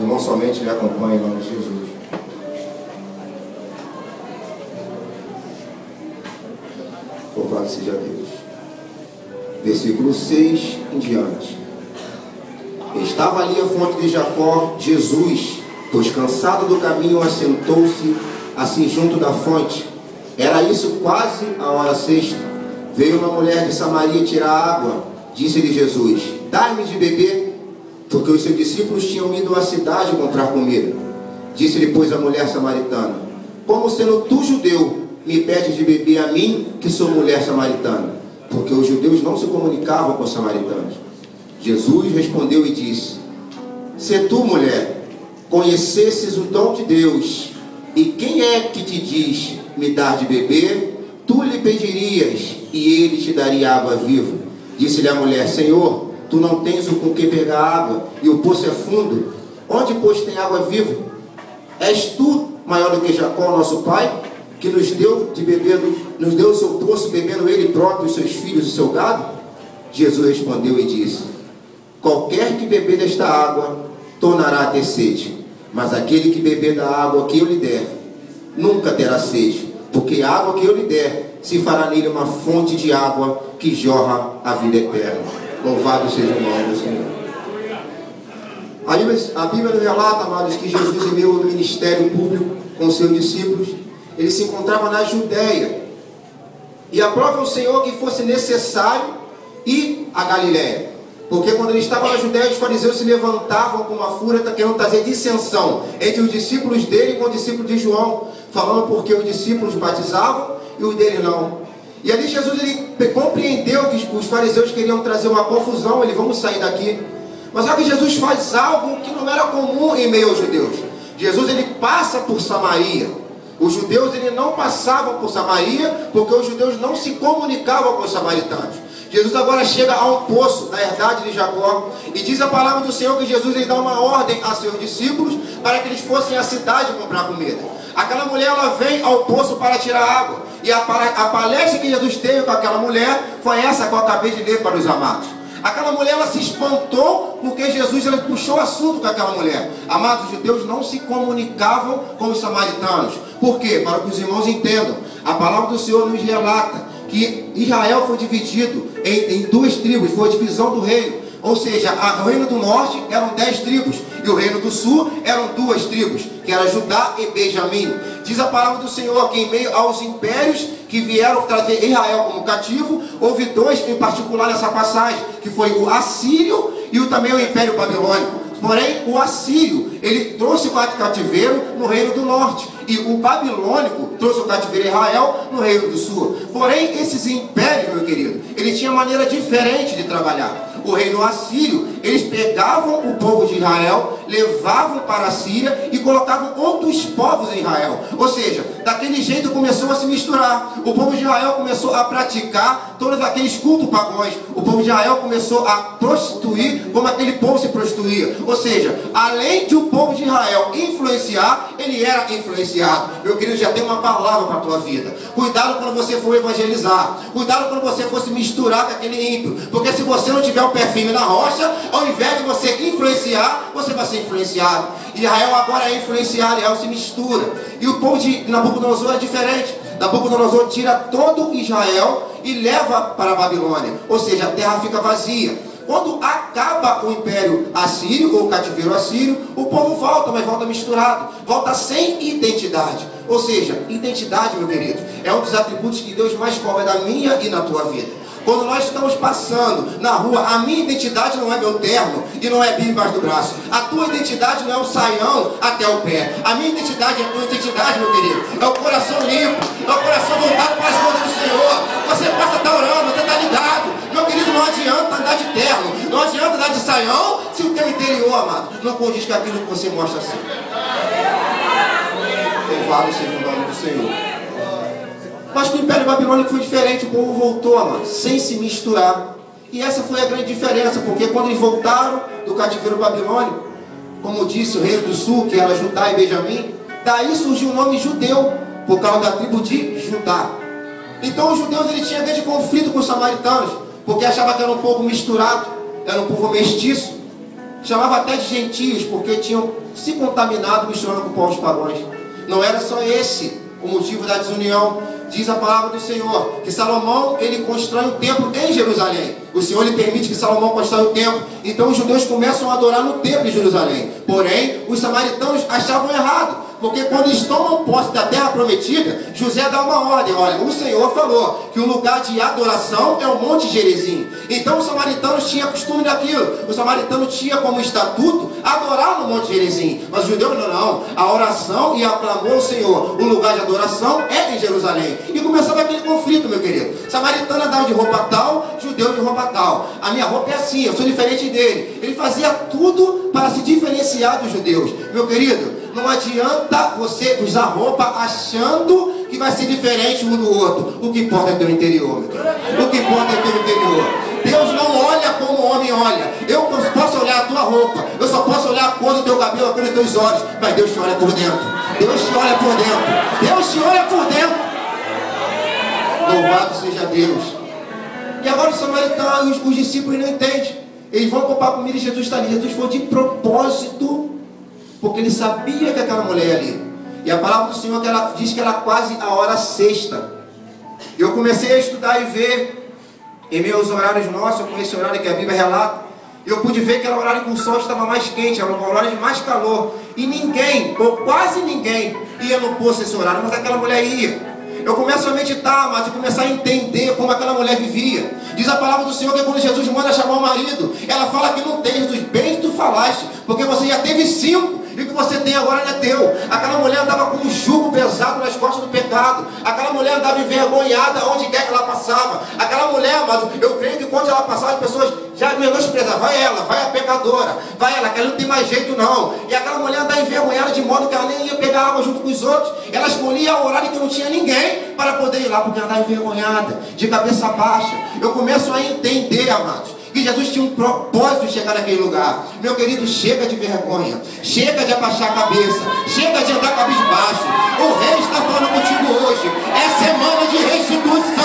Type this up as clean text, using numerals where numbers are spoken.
Irmão, somente me acompanhe em nome de Jesus. Louvado seja Deus. Versículo 6 em diante. Estava ali a fonte de Jacó. Jesus, pois cansado do caminho, assentou-se assim junto da fonte. Era isso quase a hora sexta. Veio uma mulher de Samaria tirar água. Disse-lhe Jesus: dai-me de beber, porque os seus discípulos tinham ido à cidade comprar comida. Disse-lhe, pois, a mulher samaritana: como sendo tu judeu, me pedes de beber a mim, que sou mulher samaritana? Porque os judeus não se comunicavam com os samaritanos. Jesus respondeu e disse: se tu, mulher, conhecesses o dom de Deus, e quem é que te diz me dar de beber, tu lhe pedirias, e ele te daria água viva. Disse-lhe a mulher: Senhor, tu não tens o com que pegar água, e o poço é fundo. Onde, pois, tem água viva? És tu maior do que Jacó, nosso pai, que nos deu de beber, nos deu o seu poço, bebendo ele próprio, os seus filhos e seu gado? Jesus respondeu e disse: qualquer que beber desta água tornará a ter sede, mas aquele que beber da água que eu lhe der nunca terá sede, porque a água que eu lhe der se fará nele uma fonte de água que jorra a vida eterna. Louvado seja o nome do Senhor. A Bíblia nos relata, amados, que Jesus, em meio ao ministério público com seus discípulos, ele se encontrava na Judéia, e aprova o Senhor que fosse necessário ir a Galiléia, porque quando ele estava na Judéia, os fariseus se levantavam com uma fúria, querendo trazer dissensão entre os discípulos dele com os discípulos de João, falando porque os discípulos batizavam e os dele não. E ali Jesus, ele compreendeu que os fariseus queriam trazer uma confusão. Ele: vamos sair daqui. Mas só que Jesus faz algo que não era comum em meio aos judeus. Jesus, ele passa por Samaria. Os judeus, ele não passavam por Samaria, porque os judeus não se comunicavam com os samaritanos. Jesus agora chega a um poço da herdade de Jacó, e diz a palavra do Senhor que Jesus, ele dá uma ordem a seus discípulos para que eles fossem à cidade comprar comida. Aquela mulher, ela vem ao poço para tirar água, e a palestra que Jesus teve com aquela mulher foi essa que eu acabei de ler para os amados. Aquela mulher, ela se espantou porque Jesus, ele puxou assunto com aquela mulher. Amados, os judeus não se comunicavam com os samaritanos. Por quê? Para que os irmãos entendam, a palavra do Senhor nos relata que Israel foi dividido em duas tribos, foi a divisão do reino. Ou seja, o reino do norte eram 10 tribos, e o reino do sul eram 2 tribos, que era Judá e Benjamim. Diz a palavra do Senhor que em meio aos impérios que vieram trazer Israel como cativo, houve 2 em particular nessa passagem, que foi o assírio e também o império babilônico. Porém, o assírio, ele trouxe o cativeiro no reino do norte, e o babilônico trouxe o cativeiro em Israel no reino do sul. Porém, esses impérios, meu querido, ele tinha maneira diferente de trabalhar. O reino assírio, eles pegavam o povo de Israel, levavam para a Síria e colocavam outros povos em Israel. Ou seja, daquele jeito começou a se misturar. O povo de Israel começou a praticar todos aqueles cultos pagãos. O povo de Israel começou a prostituir como aquele povo se prostituía. Ou seja, além de o povo de Israel influenciar, ele era influenciado. Meu querido, já tem uma palavra para a tua vida. Cuidado quando você for evangelizar. Cuidado quando você for se misturar com aquele ímpio. Porque se você não tiver o pé firme na rocha, ao invés de você influenciar, você vai ser influenciado. Israel agora é influenciado, Israel se mistura. E o povo de Nabucodonosor é diferente. Nabucodonosor tira todo Israel e leva para a Babilônia. Ou seja, a terra fica vazia. Quando acaba o império assírio, ou o cativeiro assírio, o povo volta, mas volta misturado, volta sem identidade. Ou seja, identidade, meu querido, é um dos atributos que Deus mais cobra da minha e na tua vida. Quando nós estamos passando na rua, a minha identidade não é meu terno e não é Bíblia embaixo do braço. A tua identidade não é o saião até o pé. A minha identidade é a tua identidade, meu querido. É o coração limpo, é o coração voltado para as coisas do Senhor. Você passa a estar orando, você está ligado. Meu querido, não adianta andar de terno, não adianta andar de saião se o teu interior, amado, não condiz com aquilo que você mostra assim. Louvado seja o nome do Senhor. Mas com o Império Babilônico foi diferente, o povo voltou, amado, sem se misturar. E essa foi a grande diferença, porque quando eles voltaram do cativeiro babilônico, como disse o reino do sul, que era Judá e Benjamim, daí surgiu o nome judeu, por causa da tribo de Judá. Então os judeus, eles tinham grande conflito com os samaritanos, porque achavam que era um povo misturado, era um povo mestiço. chamava até de gentios, porque tinham se contaminado misturando com povos pagãos. Não era só esse o motivo da desunião. Diz a palavra do Senhor que Salomão, ele constrói um templo em Jerusalém. O Senhor lhe permite que Salomão constrói um templo. Então os judeus começam a adorar no templo em Jerusalém. Porém, os samaritanos achavam errado, porque quando eles tomam posse da terra prometida, José dá uma ordem. Olha, o Senhor falou que o lugar de adoração é o Monte Gerizim. Então os samaritanos tinham costume daquilo. O samaritano tinha como estatuto adorar no Monte Gerizim. Mas os judeus não. A oração e a clamor ao Senhor, o lugar de adoração é em Jerusalém. E começava aquele conflito, meu querido. Samaritano andava de roupa tal, judeu de roupa tal. A minha roupa é assim, eu sou diferente dele. Ele fazia tudo para se diferenciar dos judeus. Meu querido, não adianta você usar roupa achando que vai ser diferente um do outro. O que importa é teu interior, meu querido. O que importa é teu interior. Deus não olha como o homem olha. Eu posso olhar a tua roupa, eu só posso olhar a cor do teu cabelo, a cor dos teus olhos, mas Deus te olha por dentro. Deus te olha por dentro. Deus te olha por dentro. Louvado seja Deus. E agora os samaritanos, os discípulos não entendem. Eles vão comprar comida e Jesus está ali. Jesus foi de propósito, porque ele sabia que aquela mulher ia ali. E a palavra do Senhor que ela diz que era quase a hora sexta. Eu comecei a estudar e ver em meus horários nossos, com esse horário que a Bíblia relata, eu pude ver que era o horário que o sol estava mais quente, era o horário de mais calor. E ninguém, ou quase ninguém, ia no poço esse horário, mas aquela mulher ia. Eu começo a meditar, mas eu começo a entender como aquela mulher vivia. Diz a palavra do Senhor que quando Jesus manda chamar o marido, ela fala que não tens dos bens que tu falaste, porque você já teve 5. E o que você tem agora não é teu. Aquela mulher andava com um jugo pesado nas costas do pecado. Aquela mulher andava envergonhada onde quer que ela passava. Aquela mulher, mas eu creio que quando ela passava, as pessoas já menosprezavam. Vai ela, vai a pecadora, vai ela, que ela não tem mais jeito não. E aquela mulher andava envergonhada de modo que ela nem ia pegar água junto com os outros. Ela escolhia o horário que não tinha ninguém para poder ir lá, porque ela andava envergonhada, de cabeça baixa. Eu começo a entender, amados, que Jesus tinha um propósito de chegar naquele lugar. Meu querido, chega de vergonha, chega de abaixar a cabeça, chega de andar cabisbaixo. O rei está falando contigo hoje. É semana de restituição.